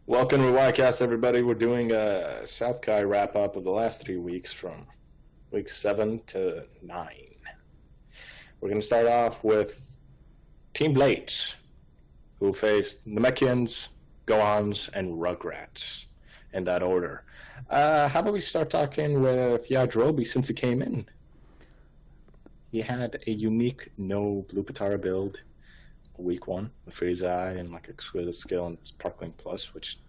Welcome to Ydcast, everybody. We're doing a South Kai wrap up of the last 3 weeks from week 7 to 9. We're going to start off with Team Blades, who faced Namekians, Gohans, and Rugrats in that order. How about we start talking with Yadrobi since he came in? He had a unique no Blue Patara build. Week 1 with Freeze Eye and like Exquisite Skill and Sparkling Plus, which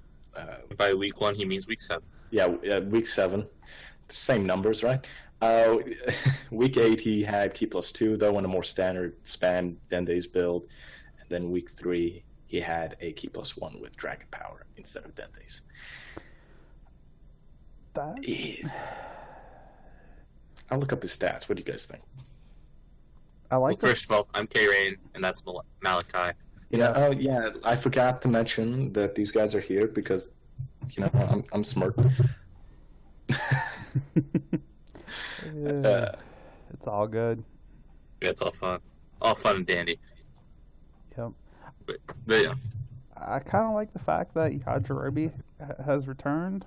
by week 1 he means week 7. Yeah, week 7, same numbers, right? Week 8 he had Key plus 2 though in a more standard span Dende's build, and then week 3 he had a Key plus 1 with Dragon Power instead of Dende's. I'll look up his stats. What do you guys think? First of all, I'm K-Rain, and that's Malachi. Yeah, I forgot to mention that these guys are here because, I'm smart. It's all good. Yeah, it's all fun. All fun and dandy. Yep. But yeah. I kind of like the fact that Yajirobe has returned.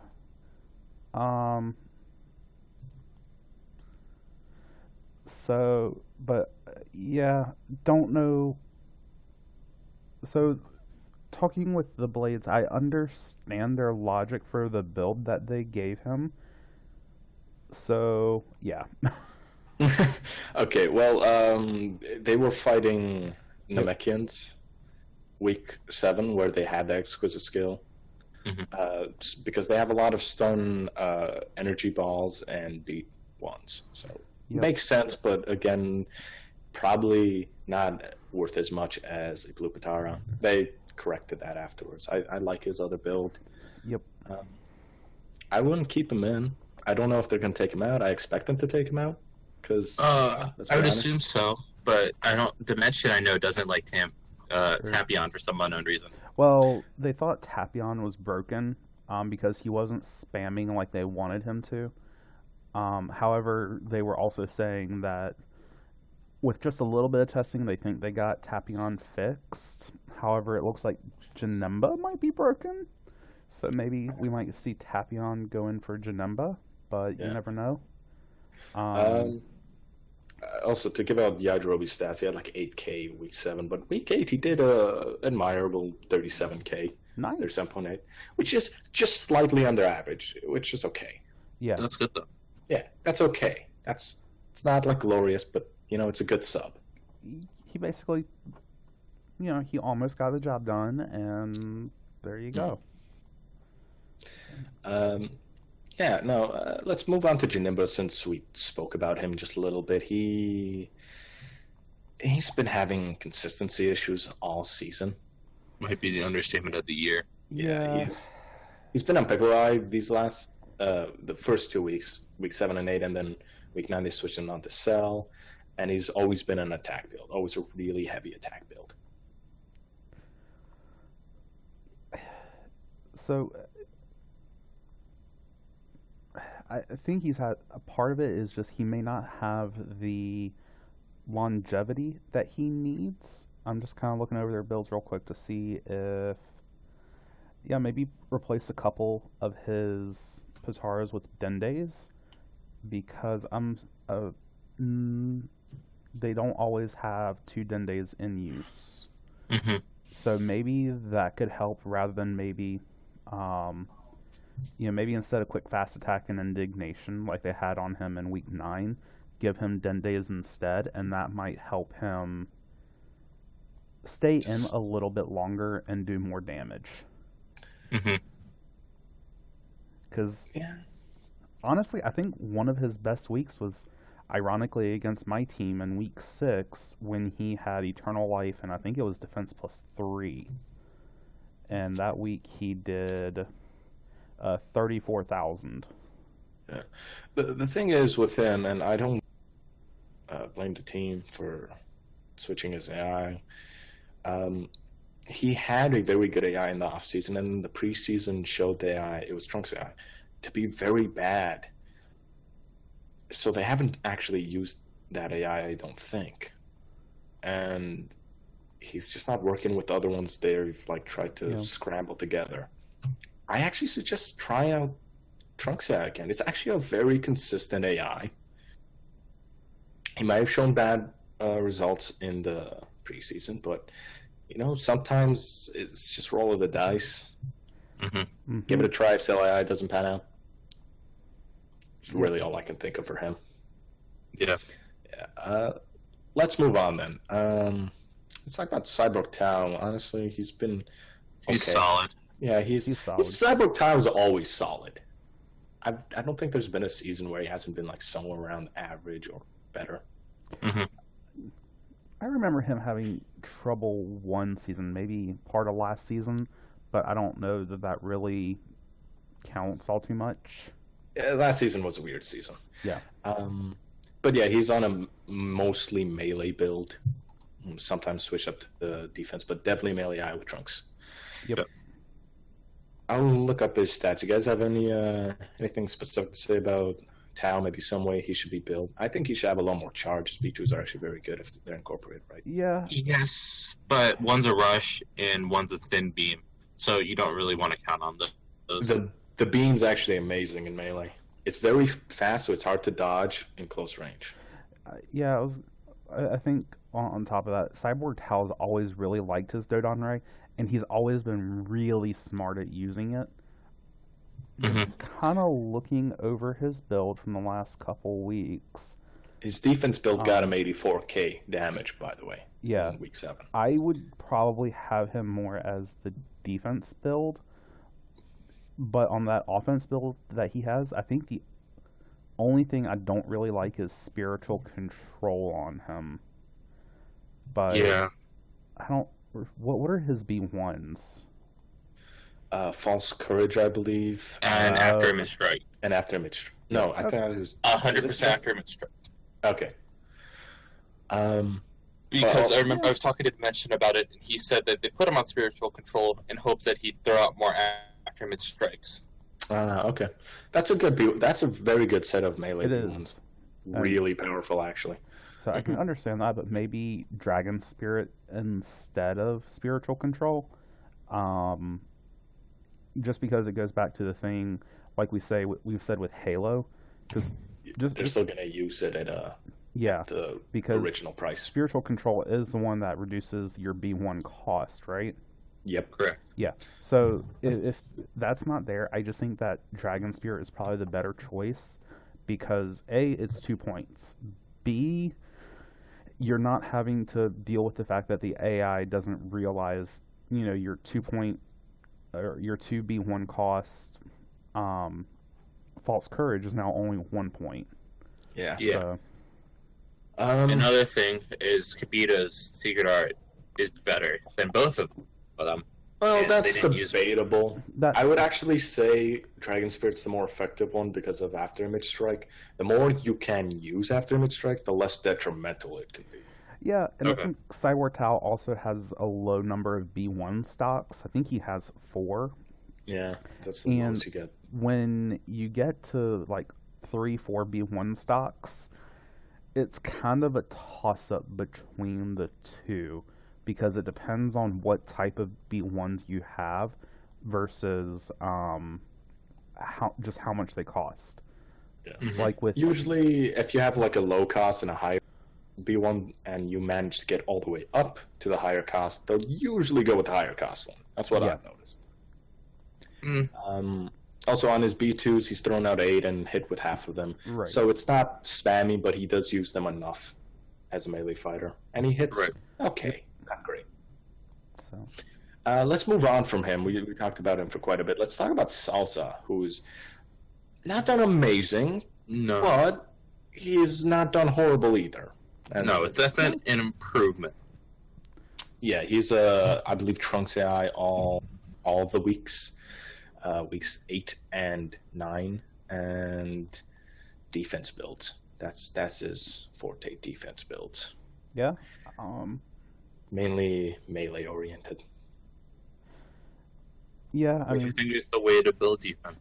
Don't know. So, talking with the Blades, I understand their logic for the build that they gave him. So, yeah. Okay, well, they were fighting Namekians week 7, where they had the Exquisite Skill. Mm-hmm. Because they have a lot of stun energy balls and beat ones. So, makes sense, but again, probably not worth as much as a Blue Patara. They corrected that afterwards. I like his other build. Yep. I wouldn't keep him in. I don't know if they're going to take him out. I expect them to take him out. I would assume so, but I don't. Dimension, I know, doesn't like Tapion for some unknown reason. Well, they thought Tapion was broken because he wasn't spamming like they wanted him to. However, they were also saying that with just a little bit of testing, they think they got Tapion fixed. However, it looks like Janemba might be broken. So maybe we might see Tapion go in for Janemba, but you never know. Also, to give out Yajirobe's stats, he had like 8k week 7, but week 8 he did a admirable 37k. Nice. 37.8, which is just slightly under average, which is okay. Yeah. That's good, though. Yeah, that's okay. It's not like glorious, but, it's a good sub. He basically, he almost got the job done, and there you go. Let's move on to Janemba since we spoke about him just a little bit. He's been having consistency issues all season. Might be the understatement of the year. Yeah. He's been on Pickle Eye these last the first 2 weeks, week 7 and 8, and then week 9 they switched him on to Cell, and he's always been an attack build, always a really heavy attack build. So I think he's had a part of it is just he may not have the longevity that he needs. I'm just kind of looking over their builds real quick to see if, maybe replace a couple of his Pataras with Dendes, because they don't always have 2 Dendes in use. Mm-hmm. So maybe that could help rather than maybe, maybe instead of quick fast attack and indignation like they had on him in week 9, give him Dendes instead, and that might help him stay in a little bit longer and do more damage. Mm-hmm. Because, honestly, I think one of his best weeks was, ironically, against my team in week 6 when he had Eternal Life, and I think it was Defense plus 3. And that week he did 34,000. Yeah. The thing is with him, and I don't blame the team for switching his AI. He had a very good AI in the offseason, and the preseason showed the AI, it was Trunks AI, to be very bad. So they haven't actually used that AI, I don't think. And he's just not working with the other ones they've tried to scramble together. I actually suggest trying out Trunks AI again. It's actually a very consistent AI. He might have shown bad results in the preseason, but sometimes it's just roll of the dice. Mm-hmm. Give it a try if Cell AI doesn't pan out. It's really all I can think of for him. Yeah. Let's move on then. Let's talk about Cyborg Tao. Honestly, he's been okay. He's solid. Yeah, he's solid. Cyborg Tao is always solid. I don't think there's been a season where he hasn't been like somewhere around average or better. Mm-hmm. I remember him having trouble one season, maybe part of last season, but I don't know that really counts all too much. Yeah, last season was a weird season. Yeah. But yeah, he's on a mostly melee build. Sometimes switch up to the defense, but definitely melee AI with Trunks. Yep. I'll look up his stats. You guys have anything specific to say about Tao? Maybe some way he should be built. I think he should have a lot more charge. His B2s are actually very good if they're incorporated right. Yeah. Yes, but one's a rush and one's a thin beam, so you don't really want to count on those. The beam's actually amazing in melee. It's very fast, so it's hard to dodge in close range. Yeah, I think on top of that, Cyborg Tao's always really liked his Dodon Ray, and he's always been really smart at using it. Mm-hmm. Kind of looking over his build from the last couple weeks. His defense build got him 84k damage, by the way. Yeah. In week 7. I would probably have him more as the defense build. But on that offense build that he has, I think the only thing I don't really like is spiritual control on him. But yeah, I don't. What are his B1s? False courage, I believe, and after image strike. And after image. No, I think it was 100% after image strike. Okay. Because I remember I was talking to Dimension about it, and he said that they put him on spiritual control in hopes that he'd throw out more after image strikes. Okay, that's a very good set of melee. It is ones. Really powerful, actually. So I can understand that, but maybe Dragon Spirit instead of spiritual control. Just because it goes back to the thing, like we've said with Halo, because they're still gonna use it at the original price. Spiritual control is the one that reduces your B1 cost, right? Yep, correct. Yeah. So if that's not there, I just think that Dragon Spirit is probably the better choice because A, it's 2 points. B, you're not having to deal with the fact that the AI doesn't realize, your 2 point or your 2 B1 cost false courage is now only 1 point. Yeah. Yeah. Another thing is Kabita's Secret Art is better than both of them. Well, that's debatable. I would actually say Dragon Spirit's the more effective one because of After Image Strike. The more you can use After Image Strike, the less detrimental it can be. Yeah, and I think Cyborg Tao also has a low number of B1 stocks. I think he has 4. Yeah, that's the most you get. When you get to like 3-4 B1 stocks, it's kind of a toss-up between the two because it depends on what type of B1s you have versus how much they cost. Yeah. Mm-hmm. Like with usually, if you have like a low cost and a high B1 and you manage to get all the way up to the higher cost, they'll usually go with the higher cost one. That's what I've noticed. Also on his B2s, he's thrown out 8 and hit with half of them. Right. So it's not spammy, but he does use them enough as a melee fighter. And he hits okay, not great. So let's move on from him. We talked about him for quite a bit. Let's talk about Salsa, who's not done amazing, but he's not done horrible either. And no, it's definitely an improvement. Yeah, he's I believe Trunks AI all of the weeks. Weeks 8 and 9, and defense builds. That's his forte, defense builds. Yeah. Mainly melee oriented. Yeah, I think is the way to build defense.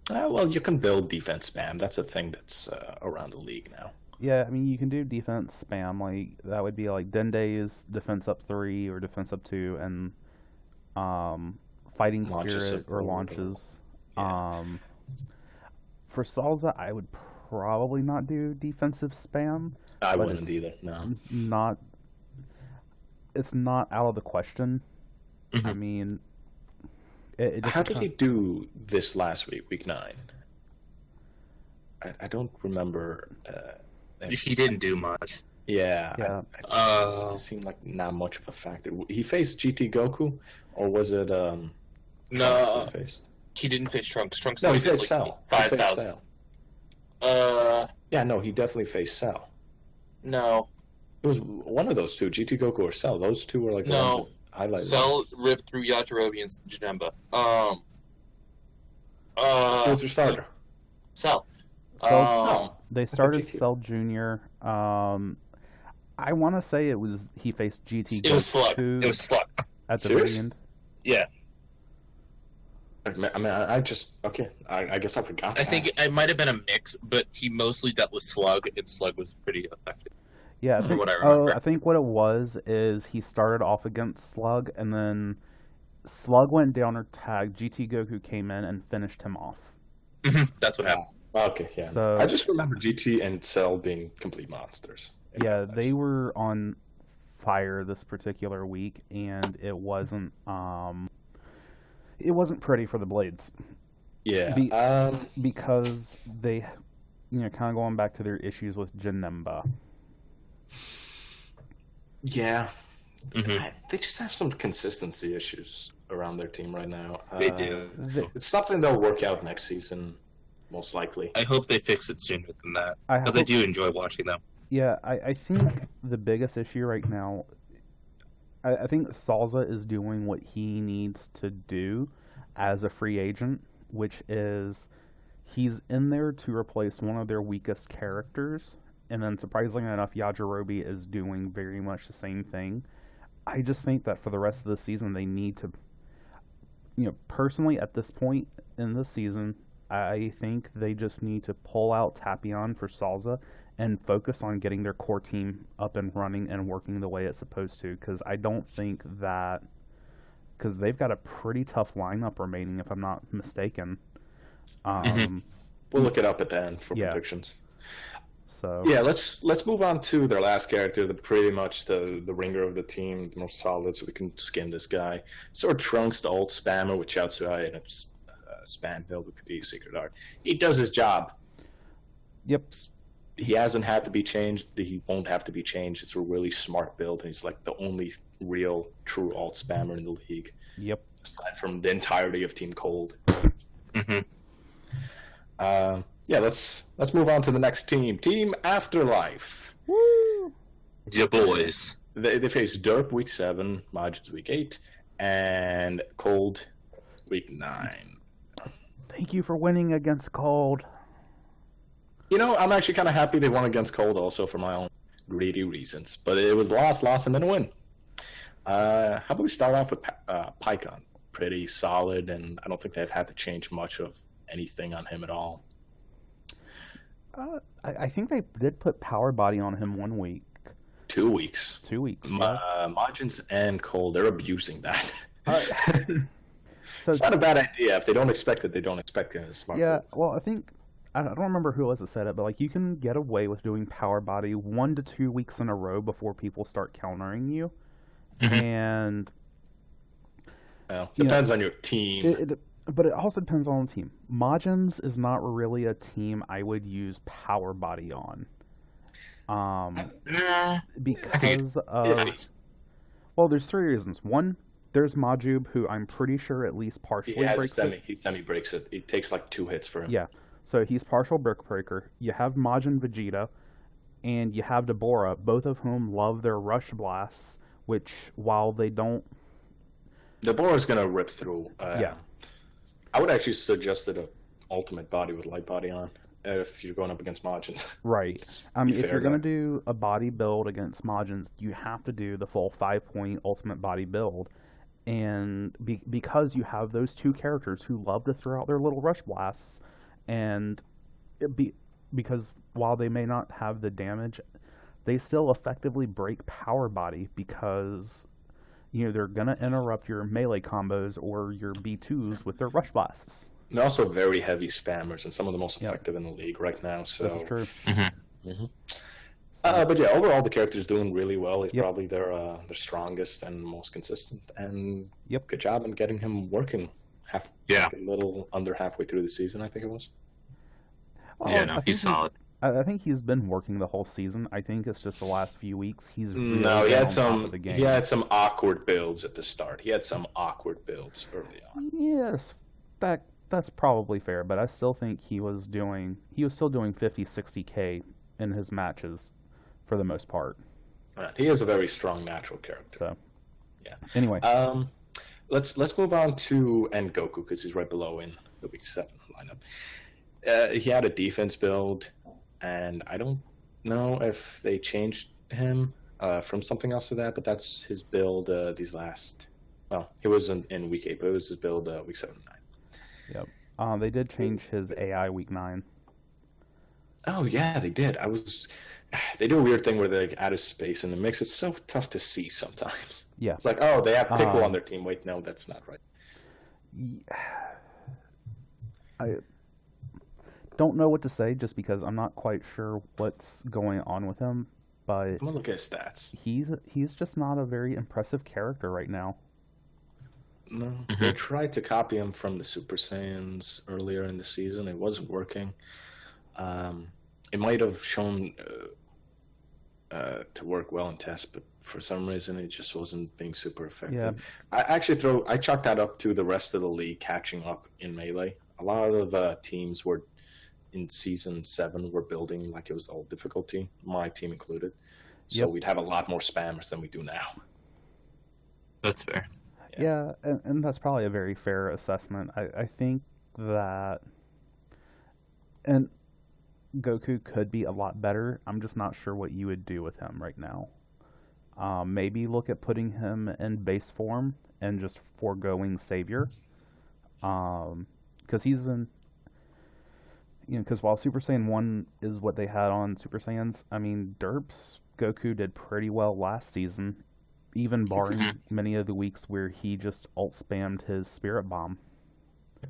Well, you can build defense spam. That's a thing that's around the league now. Yeah, I mean, you can do defense spam. Like, that would be like Dende's defense up 3 or defense up 2, and fighting launches spirit or support launches. yeah. For Salza, I would probably not do defensive spam, I but wouldn't either. No. not. It's not out of the question. I Mhm. mean, it just How did he depends. do this last week, week 9? I don't remember. He didn't do much. Yeah, Yeah, Uh, it seemed like not much of a factor. He faced GT Goku, or was it Trunks no, he faced? he didn't face Trunks. Trunks No, he only did faced like Cell. He faced 5,000. Cell. Yeah, no, he definitely faced Cell. No, It was one of those two, GT Goku or Cell. Those two were like the No. ones that highlighted. Cell ripped through Yajirobe and Janemba. Who was your starter? Cell. So they started GT. Cell Junior. I want to say he faced GT It was Slug. Goku It was Slug. at the Serious? very end. Yeah, I mean, I just okay. I guess I forgot. I that. think it might have been a mix, but he mostly dealt with Slug, and Slug was pretty effective. Yeah, From what I remember. I think what it was is he started off against Slug, and then Slug went down or tagged. GT Goku came in and finished him off. That's what happened. Okay, yeah. So- I just remember GT and Cell being complete monsters. Yeah, they were on fire this particular week, and it wasn't pretty for the Blades Yeah. Be- because they, kind of going back to their issues with Janemba. Yeah. Mhm. They just have some consistency issues around their team right now. They do. It's something they'll work out next season, most likely. I hope they fix it sooner than that. I But I hope- do enjoy watching them. Yeah, I think the biggest issue right now, I think Salza is doing what he needs to do as a free agent, which is he's in there to replace one of their weakest characters, and then surprisingly enough, Yajirobe is doing very much the same thing. I just think that for the rest of the season, they need to, personally at this point in the season, I think they just need to pull out Tapion for Salza and focus on getting their core team up and running and working the way it's supposed to. Because I don't think that, because they've got a pretty tough lineup remaining, if I'm not mistaken. We'll look it up at the end for Yeah. predictions. So Yeah, let's move on to their last character, pretty much the ringer of the team, the most solid, so we can skin this guy. Sort of Trunks, the old spammer with Chaozuai and a spam build with the Secret Art. He does his job. Yep. He hasn't had to be changed. He won't have to be changed. It's a really smart build, and he's like the only real true alt spammer in the league, Yep. aside from the entirety of Team Cold. hmm Yeah, let's move on to the next team. Team Afterlife. Woo! Yeah, boys. They face Derp week 7, Majins week 8, and Cold week 9. Thank you for winning against Cold. I'm actually kind of happy they won against Cold also for my own greedy reasons. But it was loss, and then a win. How about we start off with Pycon? Pretty solid, and I don't think they've had to change much of anything on him at all. I think they did put Power Body on him 1 week, 2 weeks. 2 weeks. Yeah. Majins and Cold, they're abusing that. So It's not a bad idea. If they don't expect it, they don't expect it. It's smart. yeah, move. well, I don't remember who it was that said it, but you can get away with doing Power Body 1 to 2 weeks in a row before people start countering you, Mhm. and Well, you know, depends on your team. but it also depends on the team. Majins is not really a team I would use Power Body on, because of Iffy. well, there's 3 reasons. One, there's Majub, who I'm pretty sure at least He partially has breaks it. he semi breaks it. It takes like 2 hits for him. Yeah, so he's partial brick breaker. You have Majin Vegeta, and you have Deborah, both of whom love their rush blasts, which while they don't, Deborah's gonna rip through. Yeah. I would actually suggest it a ultimate body with light body on if you're going up against Majin. right. I mean, Be if fair you're gonna to do a body build against Majins, you have to do the full 5-point ultimate body build, and because you have those 2 characters who love to throw out their little rush blasts, and because while they may not have the damage, they still effectively break Power Body because they're gonna interrupt your melee combos or your B2s with their rush blasts. They're also very heavy spammers and some of the most Yep. effective in the league right now. So This is true. Mm-hmm. But yeah, overall the character's doing really well. He's Yep. probably their strongest and most consistent. And Yep. good job in getting him working. Yeah. Like a little under halfway through the season, I think it was. Well, Yeah, no, he's solid. I think he's been working the whole season. I think it's just the last few weeks he's really No, he been had on top some. of the game. He had some awkward builds at the start. He had some awkward builds early on. Yes, that's probably fair, but I still think he was still doing 50, 60K in his matches for the most part. Right. He is a very strong natural character. So, Yeah. Anyway, Let's move on to Goku because he's right below in the week 7 lineup. He had a defense build, and I don't know if they changed him from something else to that, but that's his build these last. Well, he wasn't in week 8, but it was his build week 7 and 9. yep. They did change his AI week 9. Oh yeah, they did. They do a weird thing where they add a space, and it makes it so tough to see sometimes. Yeah. It's like, oh, they have Pickle on their team. Wait, no, that's not right. I don't know what to say just because I'm not quite sure what's going on with him, but I'm gonna look at his stats. he's just not a very impressive character right now. No, Mm-hmm. they tried to copy him from the Super Saiyans earlier in the season. It wasn't working. It might have shown to work well in tests, but for some reason it just wasn't being super effective. Yeah. I chalk that up to the rest of the league catching up in Melee. A lot of teams were in season 7 were building like it was the old difficulty, my team included. So Yep. we'd have a lot more spammers than we do now. That's fair. Yeah, and that's probably a very fair assessment. I think that, and Goku could be a lot better. I'm just not sure what you would do with him right now. Maybe look at putting him in base form and just foregoing Savior. Because he's in, because while Super Saiyan 1 is what they had on Super Saiyans, I mean, Derp's Goku did pretty well last season, even barring many of the weeks where he just ult spammed his Spirit Bomb.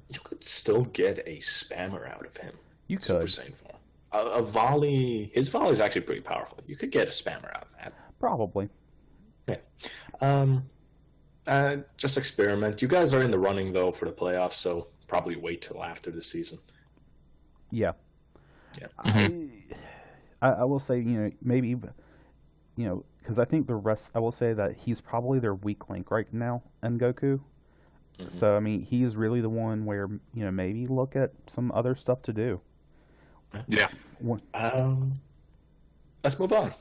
You could still get a spammer out of him. You Super could. Saiyan form. A volley. His volley is actually pretty powerful. You could get a spammer out of that. Probably. Yeah. Just experiment. You guys are in the running though for the playoffs, so probably wait till after the season. Yeah. Yeah. I will say, maybe, because I think the rest, I will say that he's probably their weak link right now in Goku. Mhm. So, I mean, he's really the one where, maybe look at some other stuff to do. Yeah. Let's move on.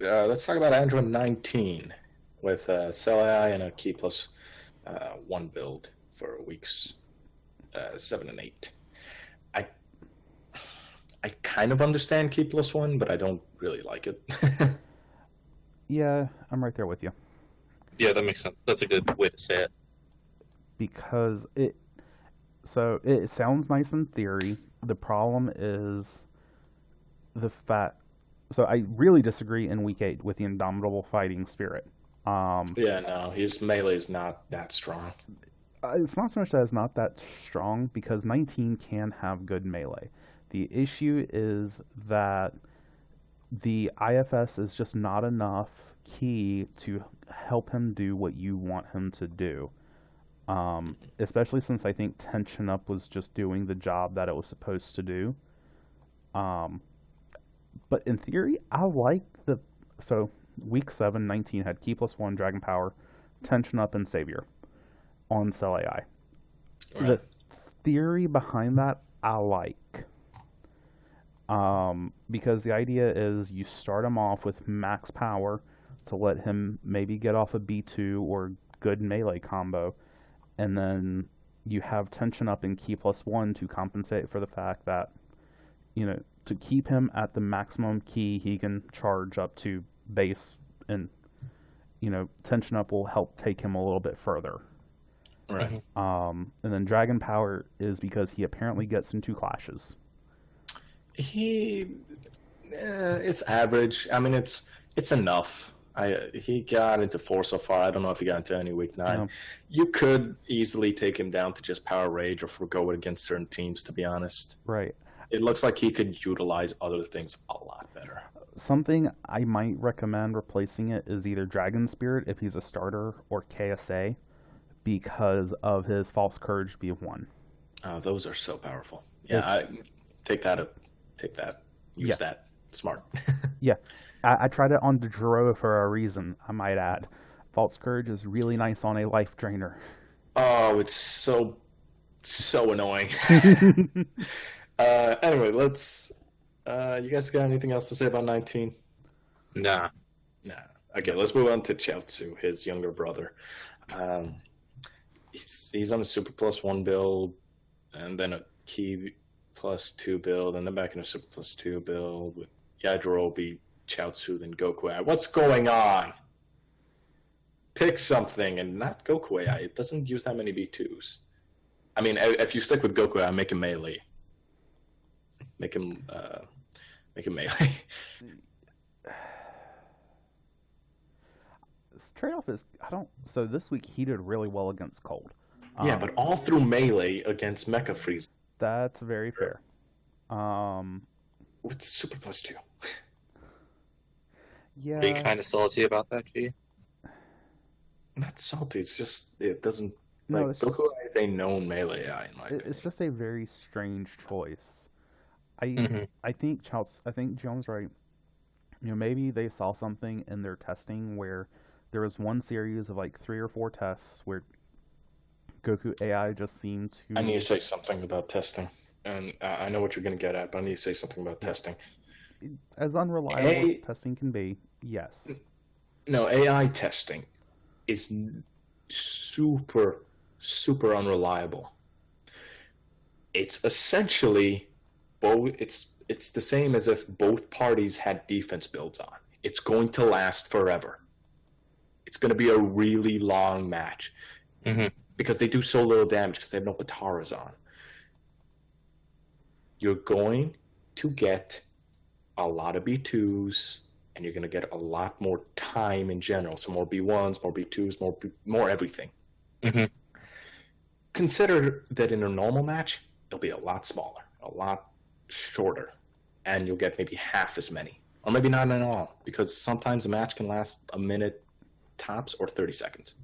Let's talk about Android 19 with Cell AI and a Key plus 1 build for weeks 7 and 8. I kind of understand Key plus 1, but I don't really like it. Yeah, I'm right there with you. Yeah, that makes sense. That's a good way to say it. Because it sounds nice in theory. The problem is the fact. So I really disagree in week 8 with the Indomitable Fighting Spirit. Yeah, no, his melee is not that strong. It's not so much that it's not that strong because 19 can have good melee. The issue is that the IFS is just not enough key to help him do what you want him to do. Especially since I think Tension Up was just doing the job that it was supposed to do. But in theory, I like so week 7, 19 had Key plus 1, Dragon Power, Tension Up, and Savior on Cell AI. Right. The theory behind that, I like. Because the idea is you start him off with max power to let him maybe get off a B2 or good melee combo, and then you have Tension Up and Key plus 1 to compensate for the fact that, to keep him at the maximum key he can charge up to base, and, Tension Up will help take him a little bit further. Right. And then Dragon Power is because he apparently gets into clashes. It's average. I mean, it's enough. He got into 4 so far. I don't know if he got into any week 9. No. You could easily take him down to just Power Rage or forgo it against certain teams, to be honest. Right. It looks like he could utilize other things a lot better. Something I might recommend replacing it is either Dragon Spirit if he's a starter or KSA because of his False Courage B1. Oh, those are so powerful. Yeah, take that. Use that. Smart. Yeah. I tried it on Dejuro for a reason, I might add. False Courage is really nice on a life drainer. Oh, it's so annoying. Anyway, let's. You guys got anything else to say about 19? Nah. Nah. Okay, let's move on to Chiaotzu, his younger brother. He's on a Super Plus 1 build, and then a Key Plus 2 build, and then back in a Super Plus 2 build with Yajirobe, Chiaotzu, then Goku AI. What's going on? Pick something, and not Goku AI. It doesn't use that many B2s. I mean, if you stick with Goku AI, make him melee. Make him melee. This trade-off is So this week he did really well against Cold. Yeah, but all through melee against Mecha Freeze. That's very fair. With Super Plus 2. Yeah. Are you kind of salty about that, G? Not salty. It's just it doesn't. No, Like it's Goku just- is a known melee AI in my opinion. It's just a very strange choice. Mhm. I think Jones right. Maybe they saw something in their testing where there was one series of like 3 or 4 tests where Goku AI just seemed to. I need to say something about testing, and I know what you're going to get at, but I need to say something about testing. As unreliable as testing can be, yes. No, AI testing is super unreliable. It's essentially it's the same as if both parties had defense builds on. It's going to last forever. It's going to be a really long match because they do so little damage because they have no Pataras on. You're going to get a lot of B2s, and you're going to get a lot more time in general. So more B1s, more B2s, more everything. Consider that in a normal match, it'll be a lot smaller, a lot shorter, and you'll get maybe half as many. Or maybe not at all, because sometimes a match can last a minute tops or 30 seconds.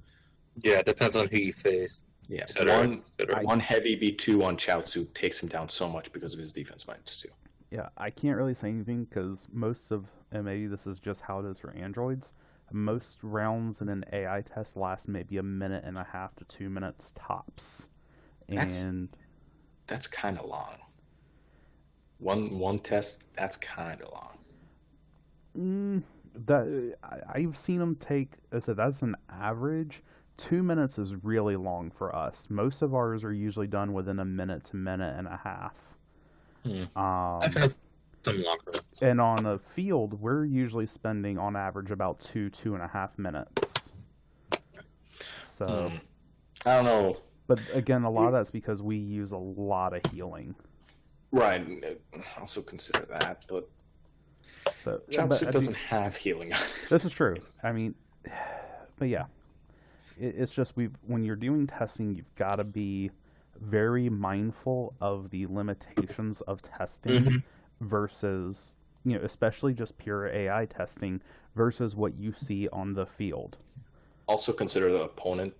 Yeah, it depends on who you face. Yeah, Etc. one heavy B2 on Chiaotzu takes him down so much because of his defense -2. Yeah, I can't really say anything because and maybe this is just how it is for androids, most rounds in an AI test last maybe a minute and a half to 2 minutes tops. And that's kind of long. One test, that's kind of long. I've seen them take. I said that's an average. 2 minutes is really long for us. Most of ours are usually done within a minute to minute and a half. I've had some longer. And on a field, we're usually spending on average about 2.5 minutes. So I don't know. But again, a lot of that's because we use a lot of healing. Right. Also consider that, but So Chiaotzu doesn't have healing. This is true. I mean, but yeah, it's just when you're doing testing, you've got to be very mindful of the limitations of testing versus, especially just pure AI testing versus what you see on the field. Also consider the opponent.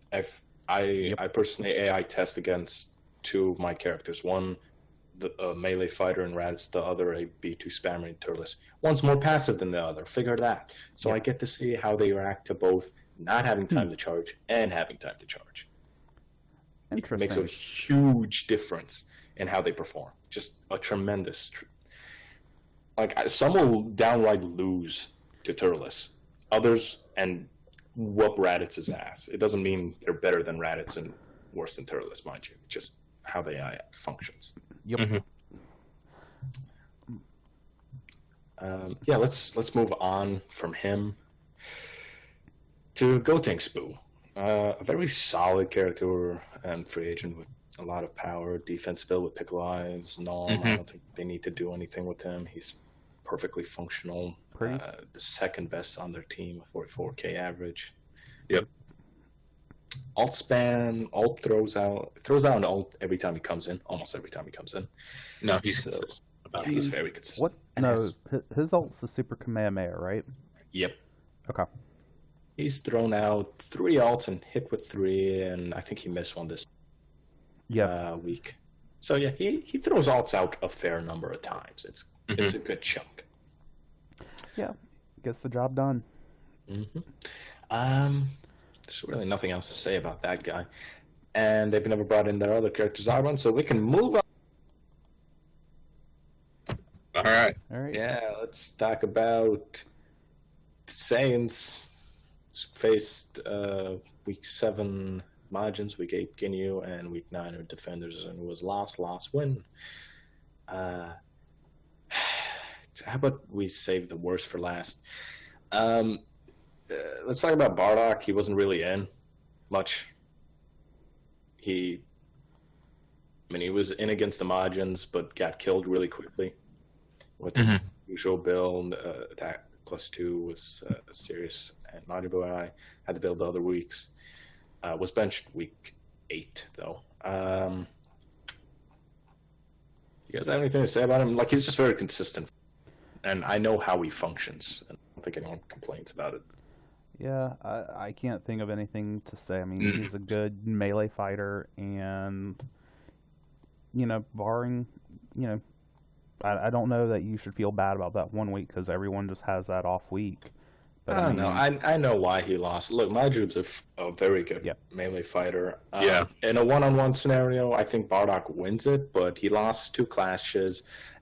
I personally AI test against 2 of my characters. One, the melee fighter in Raditz, the other a B2 spammer in Turles. One's more passive than the other. Figure that. So I get to see how they react to both not having time to charge and having time to charge. It makes a huge difference in how they perform. Just a tremendous. Some will downright lose to Turles. Others and whoop Raditz's ass. It doesn't mean they're better than Raditz and worse than Turles, mind you. It's just how the AI functions. Yep. Let's move on from him to Gotenks Spoo. A very solid character and free agent with a lot of power, defense build with Piccolo Eyes, Norm. I don't think they need to do anything with him. He's perfectly functional. Pretty. The second best on their team, 44k average. Yep. Alt spam, alt throws out an alt every time he comes in, almost every time he comes in. No, he's So, consistent about He's it. very consistent. What? And No, his ult's the Super Kamehameha, right? Yep. Okay. He's thrown out 3 alts and hit with 3, and I think he missed one this week. So yeah, he throws alts out a fair number of times. It's a good chunk. Yeah, gets the job done. There's really nothing else to say about that guy. And they've never brought in their other characters, Arban, so we can move on. All right. Yeah, let's talk about Saints. Faced week 7 Majins, week 8 Ginyu, and week 9 are Defenders, and it was loss, win. How about we save the worst for last? Let's talk about Bardock. He wasn't really in much. He was in against the Majins, but got killed really quickly with his usual build. Attack +2 was serious, and Majibu and I had to build the other weeks. Was benched week 8, though. You guys have anything to say about him? Like, he's just very consistent, and I know how he functions, and I don't think anyone complains about it. Yeah, I can't think of anything to say. I mean, he's a good melee fighter, and, barring, I don't know that you should feel bad about that 1 week, because everyone just has that off week. But, I don't know. I know why he lost. Look, Majube's a very good melee fighter. In a one-on-one scenario, I think Bardock wins it, but he lost 2 clashes,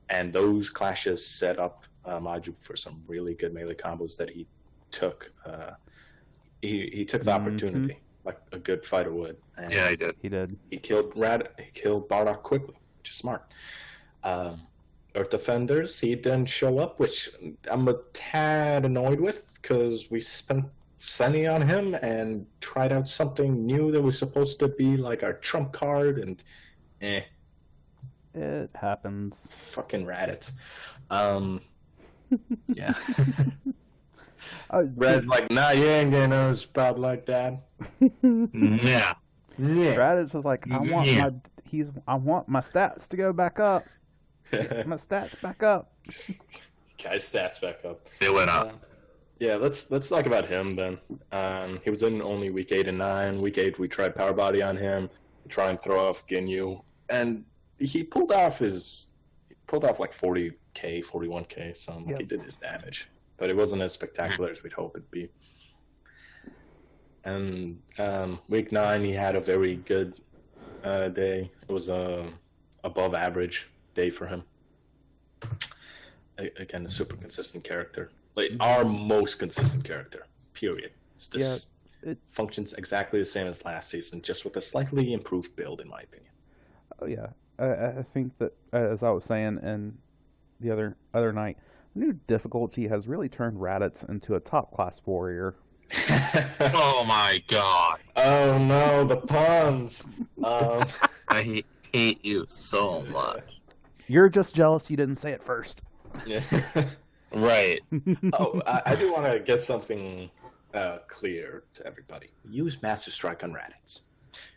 and those clashes set up Majube for some really good melee combos that he took. He took the opportunity, like a good fighter would. And Yeah, he did. he did. He killed Bardock quickly, which is smart. Earth Defenders, he didn't show up, which I'm a tad annoyed with, because we spent Sunny on him and tried out something new that was supposed to be like our trump card, and It happens. fucking Raditz. Yeah. Red's like, nah, you ain't getting no spot like that. Yeah. Yeah. Raditz is like, I want my stats to go back up. Get my stats back up. Guy's stats back up. They went up. Yeah, let's talk about him then. He was in only week 8 and 9. Week 8, we tried Power Body on him, try and throw off Ginyu, and he pulled off like 40k, 41k, so he did his damage, but it wasn't as spectacular as we'd hope it'd be. And week 9, he had a very good day. It was a above average day for him. Again, a super consistent character. Like, our most consistent character, period. It functions exactly the same as last season, just with a slightly improved build, in my opinion. Oh yeah, I think that, as I was saying in the other night, new difficulty has really turned Raditz into a top class warrior. Oh my god. Oh no, the puns. I hate you so much. You're just jealous you didn't say it first. Yeah. Right. Oh, I do want to get something clear to everybody. Use Master Strike on Raditz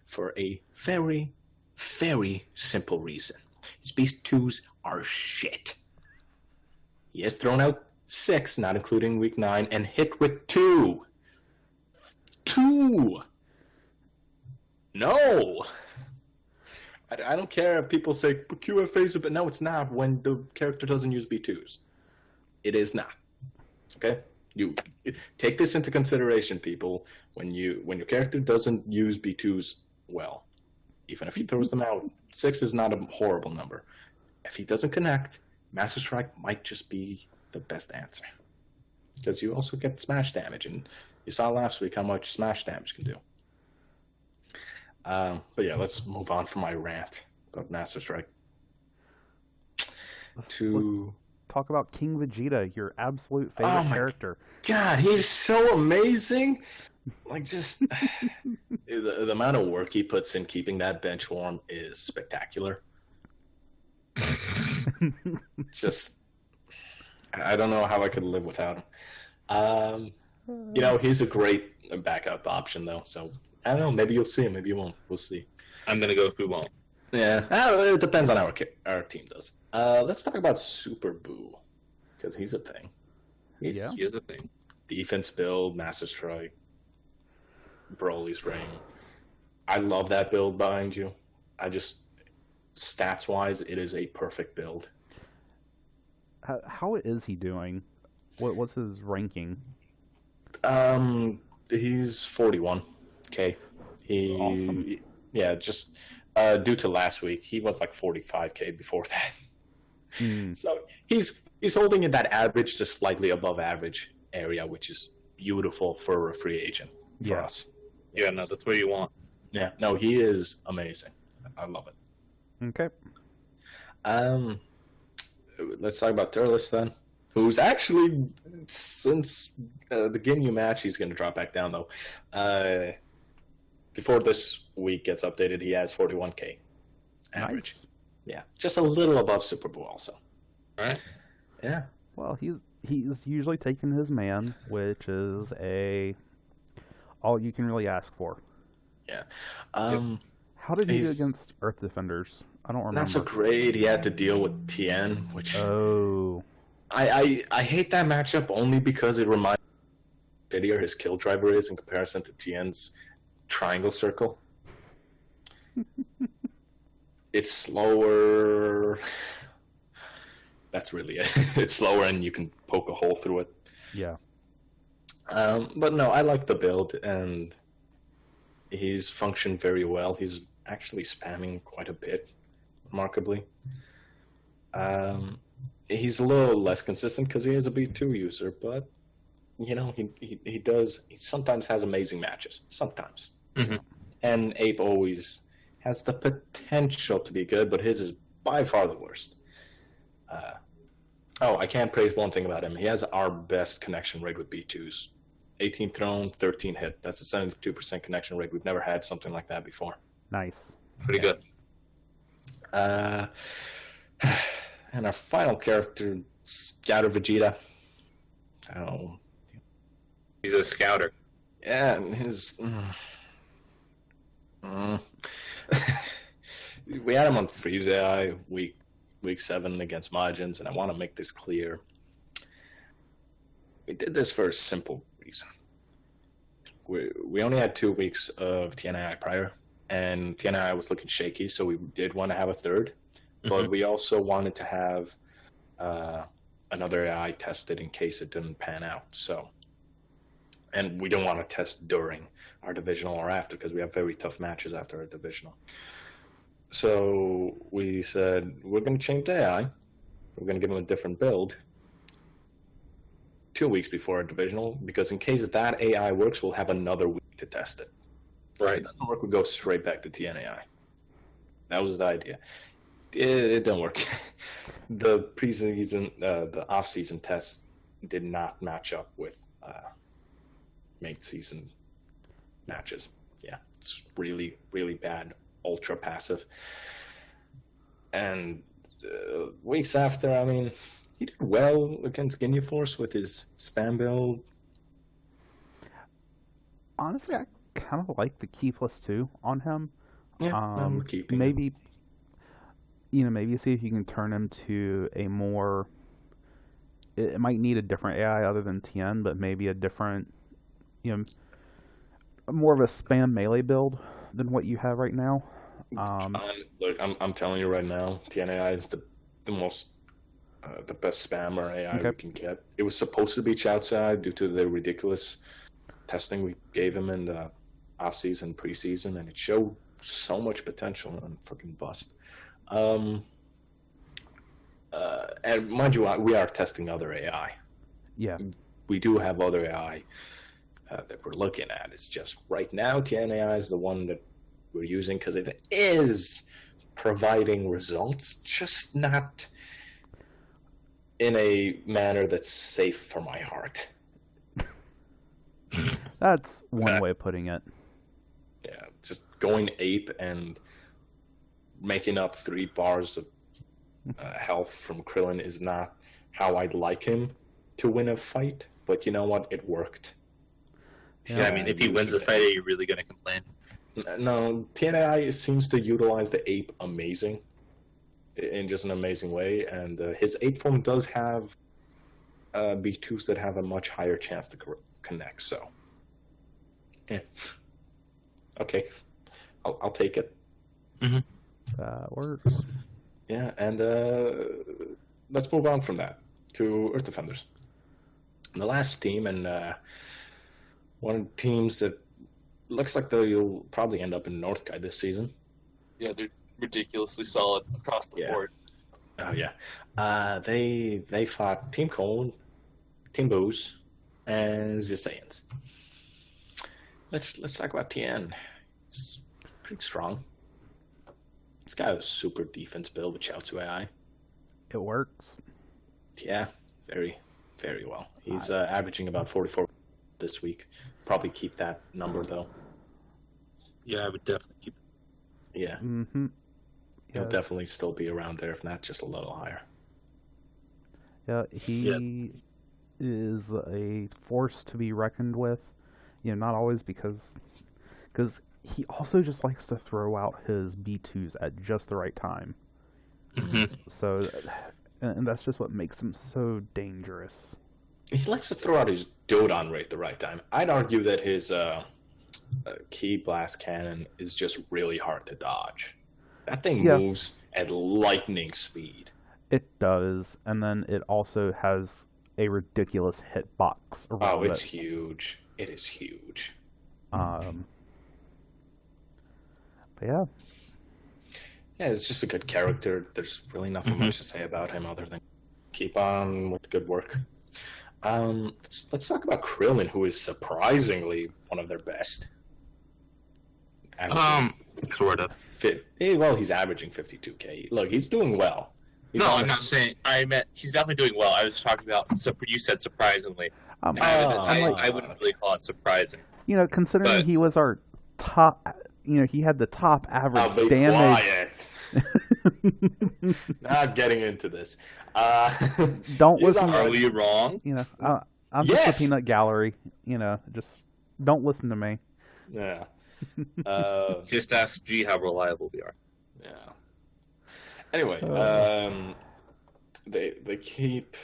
for a very, very simple reason. His Beast 2s are shit. He has thrown out 6, not including week 9, and hit with 2. 2! No! I don't care if people say QFAs, but no, it's not when the character doesn't use B2s. It is not. Okay? You take this into consideration, people, when your character doesn't use B2s well. Even if he throws them out, 6 is not a horrible number. If he doesn't connect, Master Strike might just be the best answer. Because you also get smash damage, and you saw last week how much smash damage can do. But yeah, let's move on from my rant about Master Strike. Let's talk about King Vegeta, your absolute favorite character. God, he's so amazing. Like, just the amount of work he puts in keeping that bench warm is spectacular. Just, I don't know how I could live without him. He's a great backup option though. So I don't know. Maybe you'll see him. Maybe you won't. We'll see. I'm gonna go if we won't. Yeah, it depends on how our team does. Let's talk about Super Boo because he's a thing. He is a thing. Defense build, Master Strike, Broly's Ring. I love that build behind you. Stats wise, it is a perfect build. How is he doing? What's his ranking? He's 41K. Awesome. Yeah, just due to last week, he was like 45K before that. So he's holding in that average to slightly above average area, which is beautiful for a free agent for us. Yeah, no, that's what you want. Yeah, no, he is amazing. I love it. Okay. Let's talk about Turles then, who's actually, since the Ginyu match, he's going to drop back down though. Before this week gets updated, he has 41K average. Nice. Yeah, just a little above Super Bowl also. All right. Yeah. Well, he's usually taking his man, which is all you can really ask for. Yeah. How did he do against Earth Defenders? I don't remember. Not so great. He had to deal with Tien, which I hate that matchup only because it reminds me how shittier his kill driver is in comparison to Tien's triangle circle. It's slower. That's really it. It's slower and you can poke a hole through it. Yeah. But no, I like the build and he's functioned very well. He's actually spamming quite a bit, remarkably. He's a little less consistent because he is a B2 user, but he sometimes has amazing matches. Sometimes. Mm-hmm. And Ape always has the potential to be good, but his is by far the worst. I can't praise one thing about him. He has our best connection rate with B2s. 18 thrown, 13 hit. That's a 72% connection rate. We've never had something like that before. Nice. Pretty good. And our final character, Scouter Vegeta. Oh. He's a scouter. Yeah, and his... We had him on Freeze AI week 7 against Majins, and I want to make this clear. We did this for a simple reason. We only had 2 weeks of TNAI prior, and TNAI was looking shaky, so we did want to have a third, but we also wanted to have another AI tested in case it didn't pan out. So, and we don't want to test during our divisional or after because we have very tough matches after our divisional. So we said, we're going to change the AI. We're going to give him a different build 2 weeks before our divisional, because in case that AI works, we'll have another week to test it. Right. If it doesn't work, we go straight back to TNAI. That was the idea. It didn't work. The preseason, the off-season tests did not match up with main season matches. Yeah, it's really, really bad. Ultra passive. And weeks after, I mean, he did well against Ginyu Force with his spam build. Honestly, I kind of like the key +2 on him. Yeah, we're keeping maybe maybe see if you can turn him to a more. It might need a different AI other than Tien, but maybe a different, more of a spam melee build than what you have right now. Look, I'm telling you right now, TNAI is the most the best spammer AI we can get. It was supposed to be Choutside due to the ridiculous testing we gave him in the off-season, preseason, and it showed so much potential and freaking bust. And mind you, we are testing other AI. Yeah. We do have other AI that we're looking at. It's just right now, TNAI is the one that we're using because it is providing results, just not in a manner that's safe for my heart. That's one way of putting it. Yeah, just going ape and making up 3 bars of health from Krillin is not how I'd like him to win a fight, but you know what? It worked. Yeah, I mean, if he wins the fight, are you really going to complain? No, TNAI seems to utilize the ape amazing, in just an amazing way, and his ape form does have B2s that have a much higher chance to connect, so yeah. Okay, I'll take it. Mm-hmm. That works. Yeah, and let's move on from that to Earth Defenders. And the last team, and one of the teams that looks like they'll probably end up in Northgate this season. Yeah, they're ridiculously solid across the board. Oh yeah, they fought Team Cold, Team Booze, and Zisayans. Let's talk about TN. It's pretty strong. This guy has a super defense build with Chaozu AI. It works. Yeah, very, very well. He's averaging about 44 this week. Probably keep that number though. Yeah, I would definitely keep. Yeah. Mm-hmm. He'll definitely still be around there, if not just a little higher. Yeah, he is a force to be reckoned with. You know, not always because he also just likes to throw out his B2s at just the right time. Mm-hmm. So, and that's just what makes him so dangerous. He likes to throw out his Dodon rate at the right time. I'd argue that his key blast cannon is just really hard to dodge. That thing moves at lightning speed. It does, and then it also has a ridiculous hitbox around Oh, it's huge. It is huge. But yeah. Yeah, it's just a good character. There's really nothing much to say about him other than keep on with the good work. Let's talk about Krillin, who is surprisingly one of their best. Sort of. Well, he's averaging 52K. Look, he's doing well. I'm not saying. I meant he's definitely doing well. I was talking about. You said surprisingly. I wouldn't really call it surprising. You know, considering he was our top. You know, he had the top average damage. Quiet. Not getting into this. Don't listen. Are we wrong? You know, I'm just a peanut gallery. You know, just don't listen to me. Yeah. Just ask G how reliable we are. Yeah. Anyway, they keep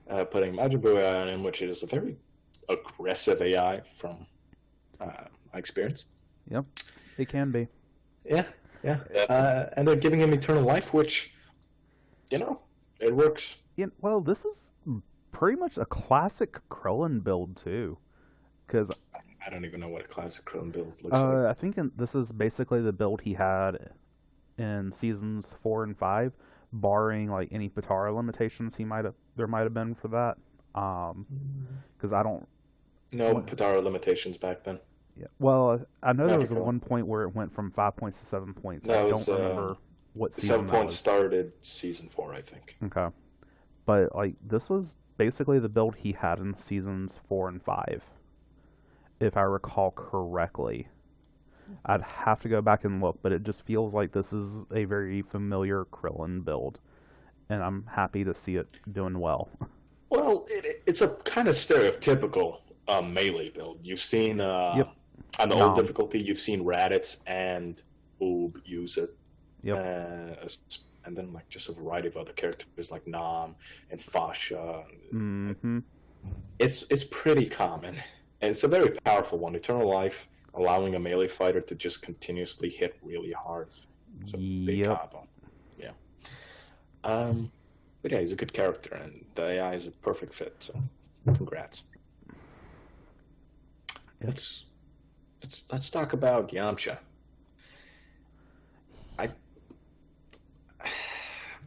putting Majin Buu AI on him, which is a very aggressive AI from my experience. Yep, it can be. Yeah. And they're giving him eternal life, which, you know, it works. Yeah, well, this is pretty much a classic Krillin build too, because I don't even know what a classic Krillin build looks like. I think this is basically the build he had in seasons 4 and 5, barring like any Patara limitations there might have been for that. Because I don't. No Patara limitations back then. Yeah. Well, I know there was one point where it went from 5 points to 7 points. No, I don't remember what season. 7 points started season 4, I think. Okay, but like this was basically the build he had in seasons 4 and 5. If I recall correctly. I'd have to go back and look, but it just feels like this is a very familiar Krillin build, and I'm happy to see it doing well. Well, it's a kind of stereotypical melee build. You've seen, on the old difficulty, you've seen Raditz and Oob use it. Yep. And then like just a variety of other characters like Nam and Fasha. Mm-hmm. It's pretty common. And it's a very powerful one. Eternal Life, allowing a melee fighter to just continuously hit really hard. It's a big combo. Yeah. But yeah, he's a good character, and the AI is a perfect fit, so congrats. Let's talk about Yamcha.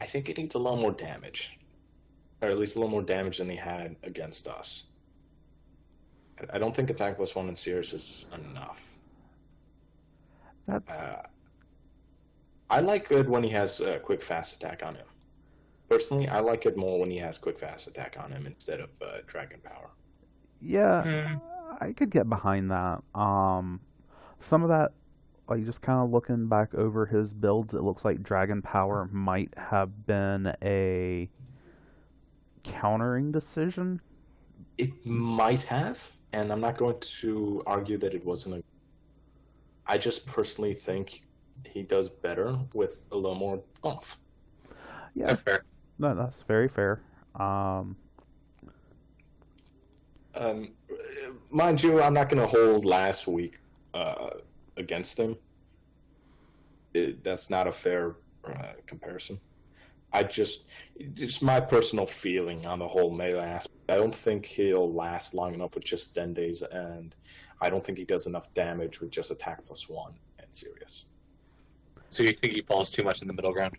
I think he needs a little more damage. Or at least a little more damage than he had against us. I don't think Attack Plus 1 and Sears is enough. I like it when he has a quick fast attack on him. Personally, I like it more when he has quick fast attack on him instead of Dragon Power. Yeah, I could get behind that. Some of that, like just kind of looking back over his builds, it looks like Dragon Power might have been countering decision. It might have, and I'm not going to argue that it wasn't. I just personally think he does better with a little more oomph. Yeah, That's fair. no, that's very fair. Mind you, I'm not going to hold last week against him. That's not a fair comparison. Just my personal feeling on the whole melee aspect. I don't think he'll last long enough with just Dendays, and I don't think he does enough damage with just attack +1 and serious. So you think he falls too much in the middle ground?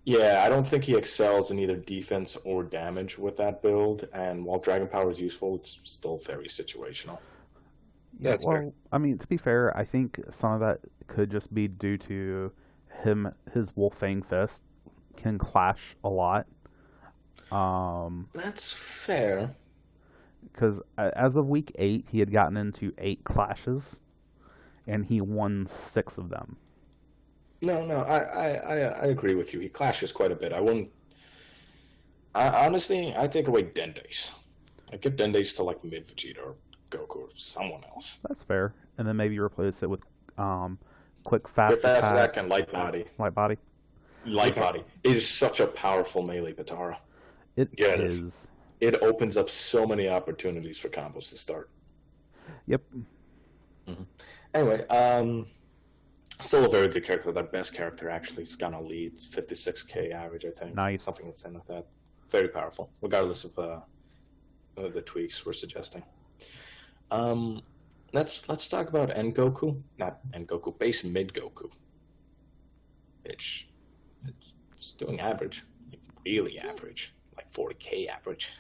Yeah, I don't think he excels in either defense or damage with that build, and while Dragon Power is useful, it's still very situational. Yeah, That's fair. I mean, to be fair, I think some of that could just be due to his Wolfang Fist can clash a lot. That's fair. Because as of week 8, he had gotten into 8 clashes, and he won 6 of them. No, I agree with you. He clashes quite a bit. Honestly, I take away Dendays. I give Dendays to like mid Vegeta or Goku or someone else. That's fair. And then maybe replace it with quick, fast With fast attack, attack and light body. light body. Light body. It is such a powerful melee Patara. It Yeah, it is. It opens up so many opportunities for combos to start. Yep. Anyway, still a very good character. Their best character actually has gone a lead. It's 56k average, I think. Nice. Something insane like that. Very powerful, regardless of the tweaks we're suggesting. Let's talk about End Goku. Not End Goku, base mid Goku. It's doing average, like really average, like 40k average,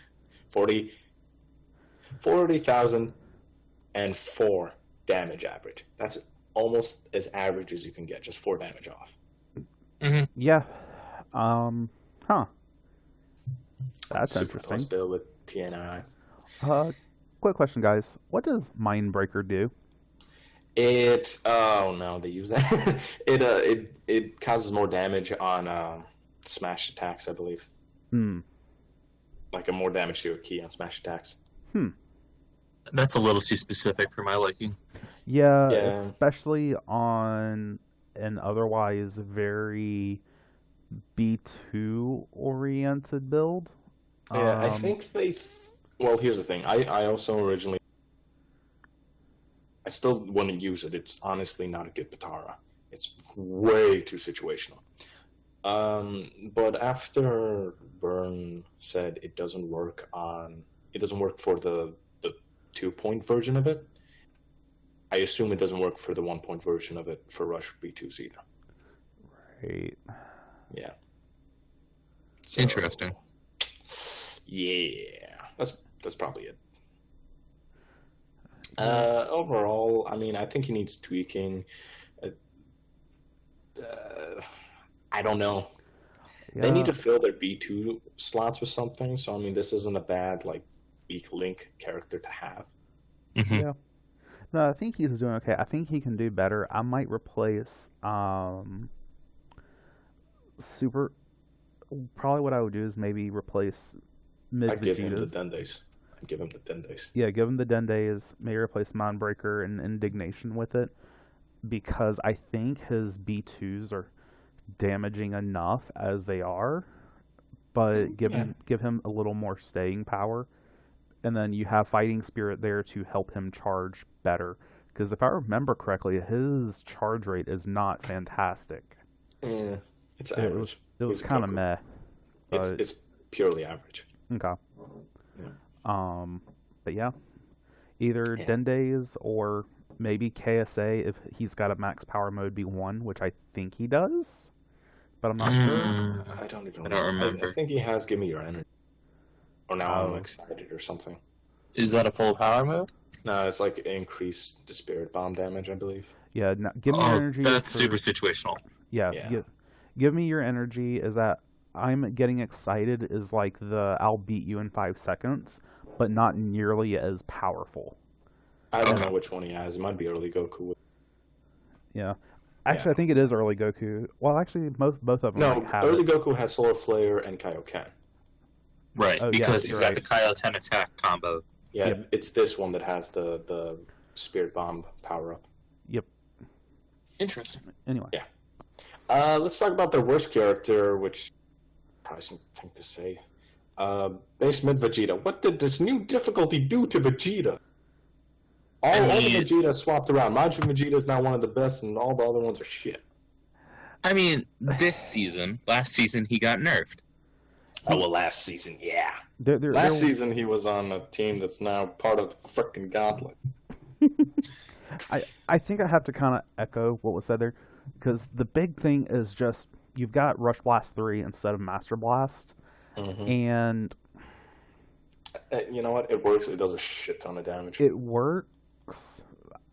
40,004 damage average. That's almost as average as you can get, just 4 damage off. Mm-hmm. Yeah. Huh. That's Super interesting. plus build with TNI. Quick question, guys. What does Mindbreaker do? Oh no, they use that. It causes more damage on smash attacks, I believe. Like more damage to your key on smash attacks. That's a little too specific for my liking. Yeah, Yeah. especially on an otherwise very B2 oriented build. Yeah, I think they. Well, here's the thing. I also originally. I still wouldn't use it. It's honestly not a good Patara. It's way too situational. But after Vern said it doesn't work for the 2-point version of it, I assume it doesn't work for the 1-point version of it for Rush B2s either. Right. Yeah. So, Interesting. Yeah, that's probably it. Overall, I mean, I think he needs tweaking. I don't know. Yeah. They need to fill their B2 slots with something. So I mean, this isn't a bad like weak link character to have. Mm-hmm. Yeah. No, I think he's doing okay. I think he can do better. I might replace Super. Probably what I would do is maybe replace mid I give him the Vegetas. Dendays. I give him the Dendays. Yeah, give him the Dendays. Maybe replace Mindbreaker and Indignation with it, because I think his B2s are damaging enough as they are, but give him a little more staying power, and then you have Fighting Spirit there to help him charge better. Because if I remember correctly, his charge rate is not fantastic. Yeah, it's It average. was He's a kind of Goku. meh. But, It's purely average. okay. Yeah. But yeah, either Yeah. Dendays or maybe KSA if he's got a max power mode B1, which I think he does, but I'm not sure. I don't even. I don't remember. I think he has Give Me Your Energy. Or now Oh. I'm excited or something. Is that a full power move? No, it's like increase the Spirit Bomb damage, I believe. Yeah, no, give me your energy. That's for- super situational. Yeah, Yeah. give me your energy. Is that I'm getting excited? Is like the I'll beat you in 5 seconds, but not nearly as powerful. I don't Okay. know which one he has. It might be early Goku. Yeah, actually, I think it is early Goku. Well, actually, both of them No, like, have early it. Goku has Solar Flare and Kaioken. Right, Oh, yeah, because he's you're got right. the Kaioten attack combo. Yeah, Yep. it's this one that has the Spirit Bomb power up. Yep. Interesting. Anyway. Yeah. Let's talk about their worst character, which probably some thing to say. Base mid Vegeta. What did this new difficulty do to Vegeta? All the Vegeta swapped around. Majin Vegeta is now one of the best, and all the other ones are shit. I mean, last season, he got nerfed. Oh, well, last season, yeah. Last Season, he was on a team that's now part of the frickin' Gauntlet. I think I have to kind of echo what was said there, because the big thing is just you've got Rush Blast 3 instead of Master Blast, and you know what? It works. It does a shit ton of damage. it works.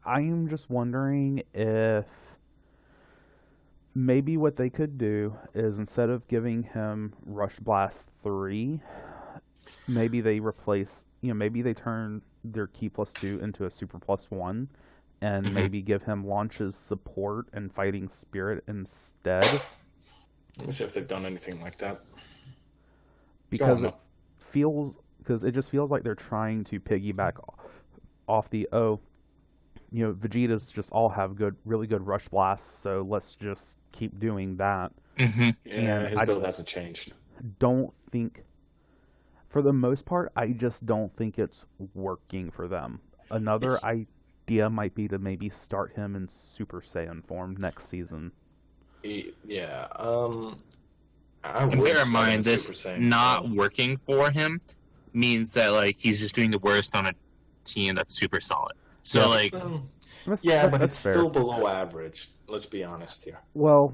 I'm just wondering if maybe what they could do is instead of giving him Rush Blast 3, maybe they replace, maybe they turn their Key Plus 2 into a Super Plus 1, and maybe give him Launch's support and Fighting Spirit instead. Let me see if they've done anything like that. Because it just feels like they're trying to piggyback off the Vegetas just all have really good Rush Blasts, so let's just keep doing that. Yeah, And his build hasn't changed. Don't think, for the most part, I just don't think it's working for them. Another idea might be to maybe start him in Super Saiyan form next season. Yeah. And bear in mind, this not working for him means that he's just doing the worst on a team that's super solid. So but it's still below average. Let's be honest here. Well,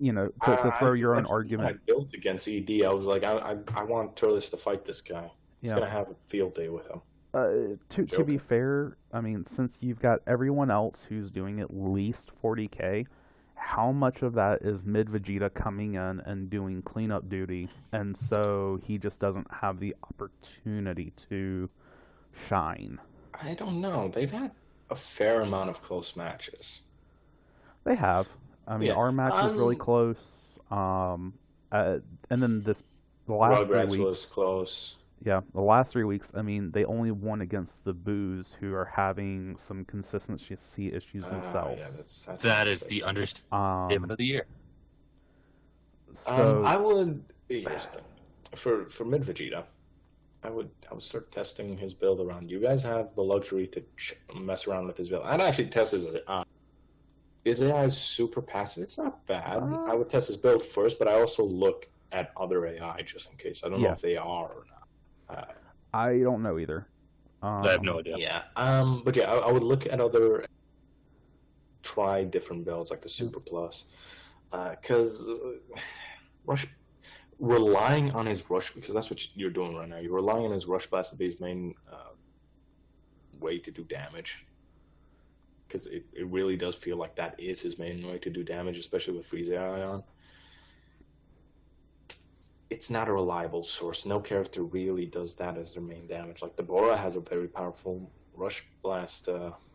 to throw your own argument. I built against ED. I was like, I want Turles to fight this guy. He's gonna have a field day with him. To be fair, I mean, since you've got everyone else who's doing at least 40k, how much of that is mid Vegeta coming in and doing cleanup duty, and so he just doesn't have the opportunity to shine? I don't know. They've had a fair amount of close matches. They have. I mean, our match was really close. And then the last Rugrats 3 weeks was close. Yeah, the last 3 weeks, I mean, they only won against the Boos, who are having some consistency issues themselves. Yeah, that is the understatement of the year. So, I would. Here's the thing. For mid Vegeta, I would start testing his build around. You guys have the luxury to mess around with his build. I'd actually test his AI is super passive. It's not bad. I would test his build first, but I also look at other AI just in case. I don't know if they are or not. I don't know either. I have no idea. Yeah. But yeah, I would look at try different builds like the Super Plus, because relying on his Rush, because that's what you're doing right now. You're relying on his Rush Blast to be his main way to do damage. Because it really does feel like that is his main way to do damage, especially with Frieza AI on. It's not a reliable source. No character really does that as their main damage. Like, Deborah has a very powerful Rush Blast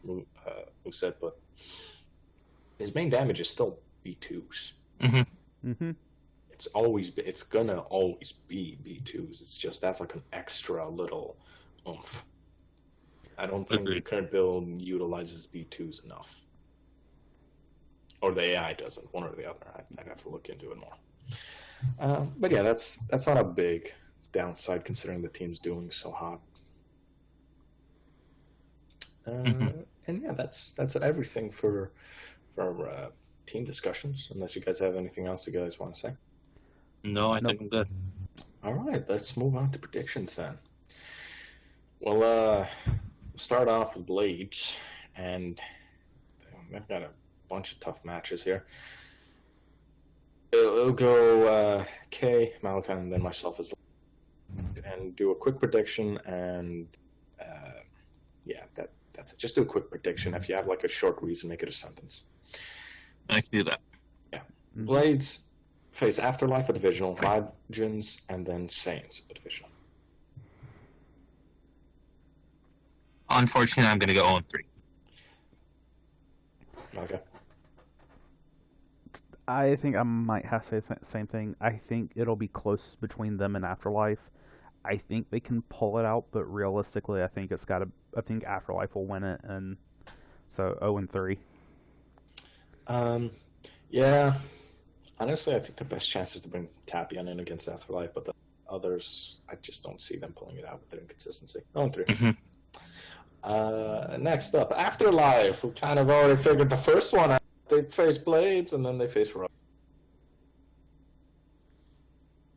moveset, but his main damage is still B2s. It's gonna always be B2s. It's just that's like an extra little oomph. I don't think the current build utilizes B2s enough. Or the AI doesn't, one or the other. I'd have to look into it more. But yeah, that's not a big downside considering the team's doing so hot. And yeah, that's everything for team discussions, unless you guys have anything else you guys want to say. No, I think I'm good. All right, let's move on to predictions then. Well, start off with Blades, and I've got a bunch of tough matches here. It'll go Kay, Malachi, and then myself as and do a quick prediction, and yeah, that's it. Just do a quick prediction. If you have like a short reason, make it a sentence. I can do that. Yeah. Blades face Afterlife at Divisional, Legends, and then Saiyans at Divisional. Unfortunately, I'm going to go 0-3. Okay. I think I might have to say the same thing. I think it'll be close between them and Afterlife. I think they can pull it out, but realistically, I think I think Afterlife will win it, and so 0-3. Yeah. Honestly, I think the best chance is to bring Tapion in against Afterlife, but the others, I just don't see them pulling it out with their inconsistency. 0-3. Next up, Afterlife. We kind of already figured the first one out. They face Blades, and then they face Rogue.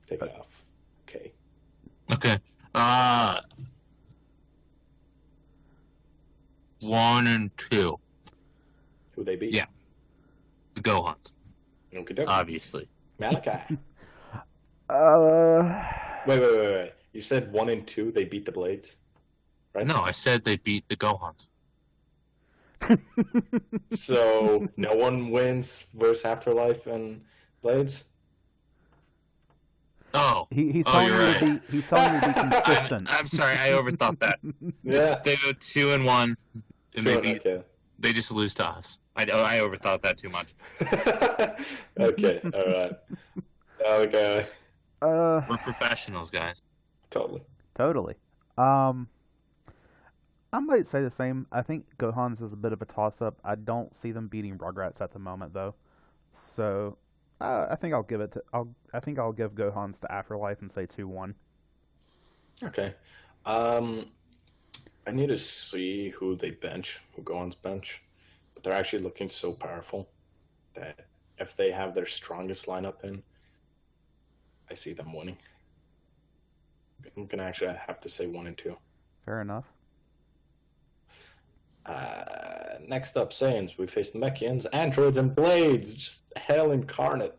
Take it off. Okay. Okay. 1 and 2. Who they beat? Yeah. The Gohans. Okay, Obviously. Malachi. Wait. You said 1 and 2, they beat the Blades? Right? No, I said they beat the Gohans. So, no one wins versus Afterlife and Blades? Oh. He's telling you're you right. he's telling you to be consistent. I'm sorry, I overthought that. Yeah. They go 2 and 1, and Okay. they just lose to us. I overthought that too much. Okay, alright. Okay. We're professionals, guys. Totally. I might say the same. I think Gohan's is a bit of a toss-up. I don't see them beating Rugrats at the moment, though. So I think I'll give Gohan's to Afterlife and say 2-1. Okay. I need to see who they bench, who Gohan's bench. But they're actually looking so powerful that if they have their strongest lineup in, I see them winning. I'm going to actually have to say 1 and 2. Fair enough. Next up, Saiyans. We faced Mechians, Androids, and Blades. Just hell incarnate.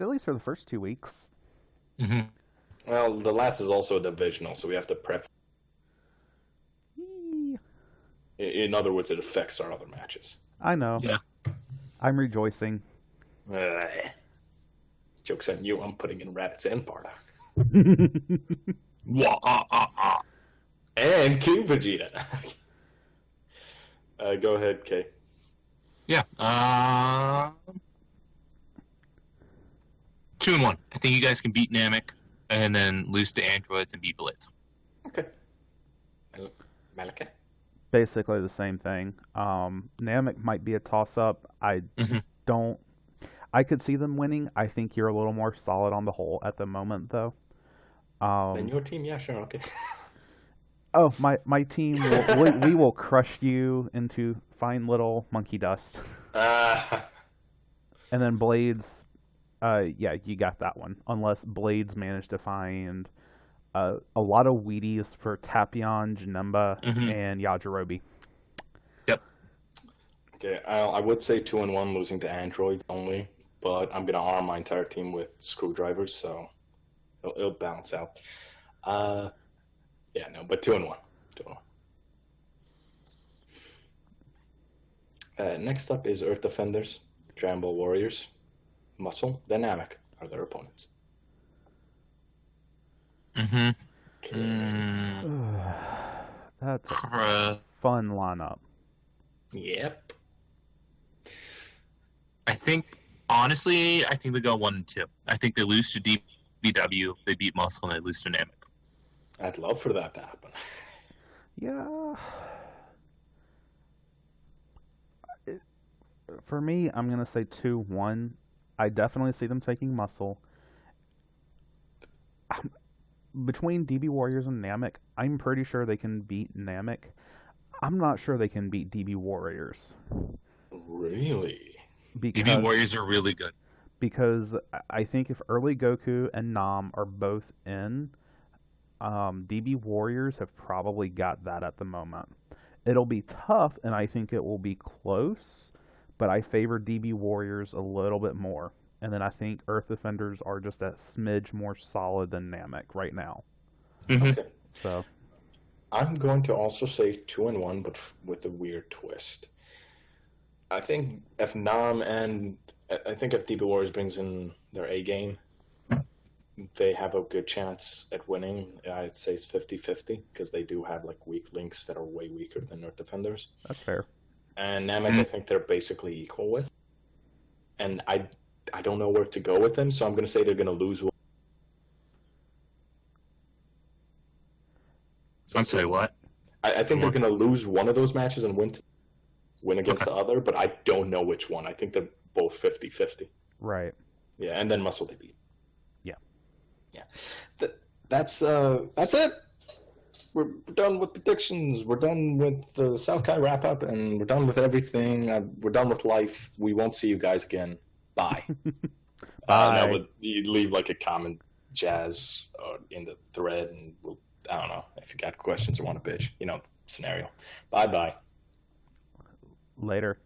At least for the first 2 weeks. Mm-hmm. Well, the last is also a divisional, so we have to prep. In other words, it affects our other matches. I know. Yeah. I'm rejoicing. Joke's on you, I'm putting in Raditz and Bardock. And King Vegeta. Go ahead, Kay. Yeah. 2 and 1. I think you guys can beat Namek, and then lose to Androids and beat Blitz. Okay. Malachi? Basically the same thing. Namek might be a toss-up. I could see them winning. I think you're a little more solid on the whole at the moment, though. Then your team, yeah, sure, okay. Oh, my team, we will crush you into fine little monkey dust. And then Blades, yeah, you got that one. Unless Blades managed to find a lot of Wheaties for Tapion, Janemba, and Yajirobe. Yep. Okay, I would say 2 and 1, losing to Androids only, but I'm gonna arm my entire team with screwdrivers, so it'll balance out. Yeah, no, but 2 and 1. 2 and 1. Next up is Earth Defenders, Dragonball Warriors, Muscle, Dynamic are their opponents. Mm-hmm. That's a fun lineup. Yep. Honestly, I think they go 1 and 2. I think they lose to DBW, they beat Muscle, and they lose to Namek. I'd love for that to happen. Yeah. For me, I'm going to say 2-1. I definitely see them taking Muscle. Between DB Warriors and Namek, I'm pretty sure they can beat Namek. I'm not sure they can beat DB Warriors. Really? DB Warriors are really good. Because I think if early Goku and Nam are both in, DB Warriors have probably got that at the moment. It'll be tough, and I think it will be close, but I favor DB Warriors a little bit more. And then I think Earth Defenders are just a smidge more solid than Namek right now. Mm-hmm. Okay. So I'm going to also say 2 and 1, but with a weird twist. I think if DB Warriors brings in their A game, they have a good chance at winning. I'd say it's 50-50 because they do have like weak links that are way weaker than Earth Defenders. that's fair. And Namek, I think they're basically equal with. And I don't know where to go with them, so I'm going to say they're going to lose. I'm sorry, what? I think they're going to lose one of those matches and win against the other, but I don't know which one. I think they're both 50-50. Right. Yeah, and then Muscle they beat. Yeah. Yeah. That's it. We're done with predictions. We're done with the South Kai wrap-up, and we're done with everything. We're done with life. We won't see you guys again. Bye. Bye. No, you leave like a comment, Jazz, in the thread, and I don't know if you got questions or want to bitch. Scenario. Bye-bye. Later.